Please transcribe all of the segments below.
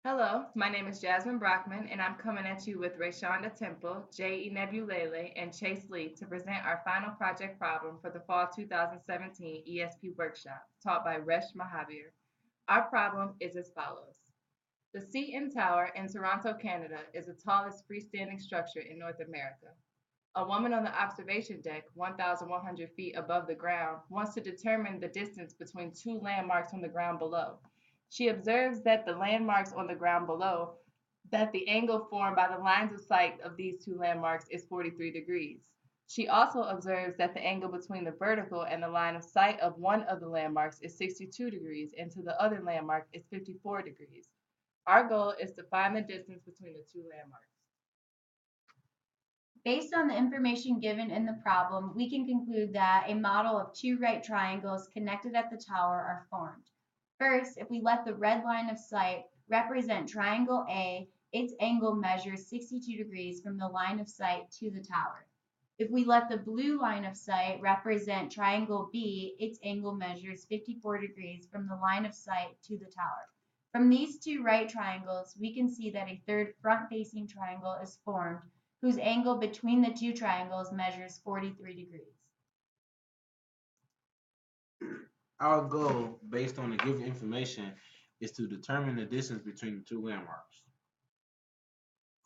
Hello, my name is Jasmine Brockman, and I'm coming at you with Rayshonda Temple, J.E. Nebulele, and Chase Lee to present our final project problem for the Fall 2017 ESP workshop, taught by Resh Mahavir. Our problem is as follows. The CN Tower in Toronto, Canada, is the tallest freestanding structure in North America. A woman on the observation deck, 1,100 feet above the ground, wants to determine the distance between two landmarks on the ground below. She observes that the landmarks on the ground below, that the angle formed by the lines of sight of these two landmarks is 43 degrees. She also observes that the angle between the vertical and the line of sight of one of the landmarks is 62 degrees and to the other landmark is 54 degrees. Our goal is to find the distance between the two landmarks. Based on the information given in the problem, we can conclude that a model of two right triangles connected at the tower are formed. First, if we let the red line of sight represent triangle A, its angle measures 62 degrees from the line of sight to the tower. If we let the blue line of sight represent triangle B, its angle measures 54 degrees from the line of sight to the tower. From these two right triangles, we can see that a third front-facing triangle is formed whose angle between the two triangles measures 43 degrees. Our goal, based on the given information, is to determine the distance between the two landmarks.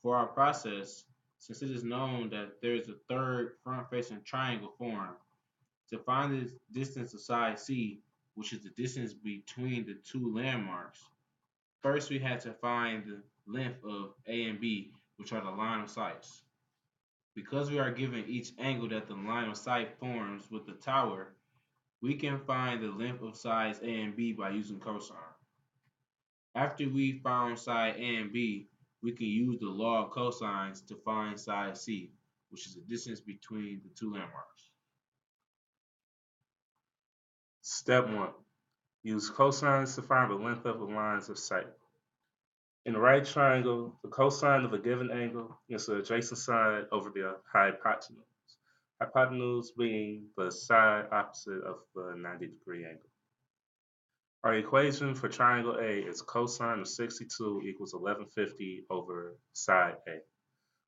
For our process, since it is known that there is a third front-facing triangle formed, to find the distance of side C, which is the distance between the two landmarks, first we had to find the length of A and B, which are the line of sights. Because we are given each angle that the line of sight forms with the tower, we can find the length of sides A and B by using cosine. After we found side A and B, we can use the law of cosines to find side C, which is the distance between the two landmarks. Step 1. Use cosines to find the length of the lines of sight. In a right triangle, the cosine of a given angle is the adjacent side over the hypotenuse. Hypotenuse being the side opposite of the 90-degree angle. Our equation for triangle A is cosine of 62 equals 1150 over side A,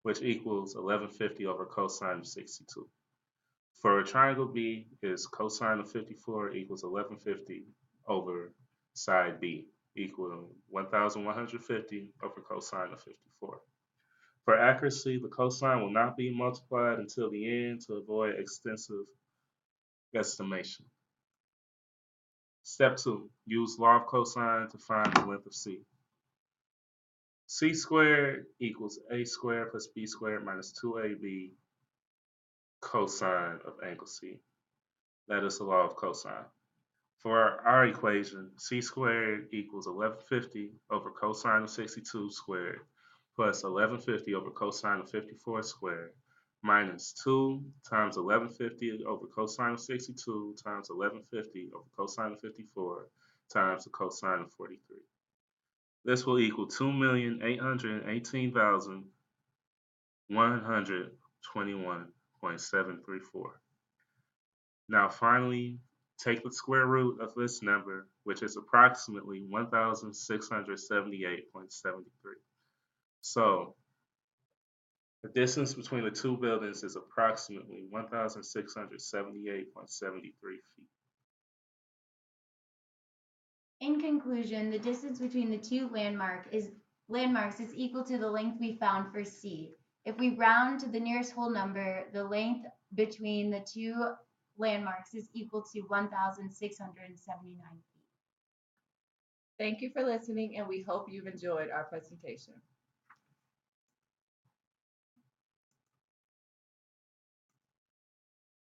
which equals 1150 over cosine of 62. For triangle B is cosine of 54 equals 1150 over side B, equal 1150 over cosine of 54. For accuracy, the cosine will not be multiplied until the end to avoid extensive estimation. Step 2. Use law of cosine to find the length of C. C squared equals A squared plus B squared minus 2AB cosine of angle C. That is the law of cosine. For our equation, C squared equals 1150 over cosine of 62 squared plus 1150 over cosine of 54 squared minus 2 times 1150 over cosine of 62 times 1150 over cosine of 54 times the cosine of 43. This will equal 2,818,121.734. Now finally, take the square root of this number, which is approximately 1,678.73. So the distance between the two buildings is approximately 1,678.73 feet. In conclusion, the distance between the two landmarks is equal to the length we found for C. If we round to the nearest whole number, the length between the two landmarks is equal to 1,679 feet. Thank you for listening, and we hope you've enjoyed our presentation.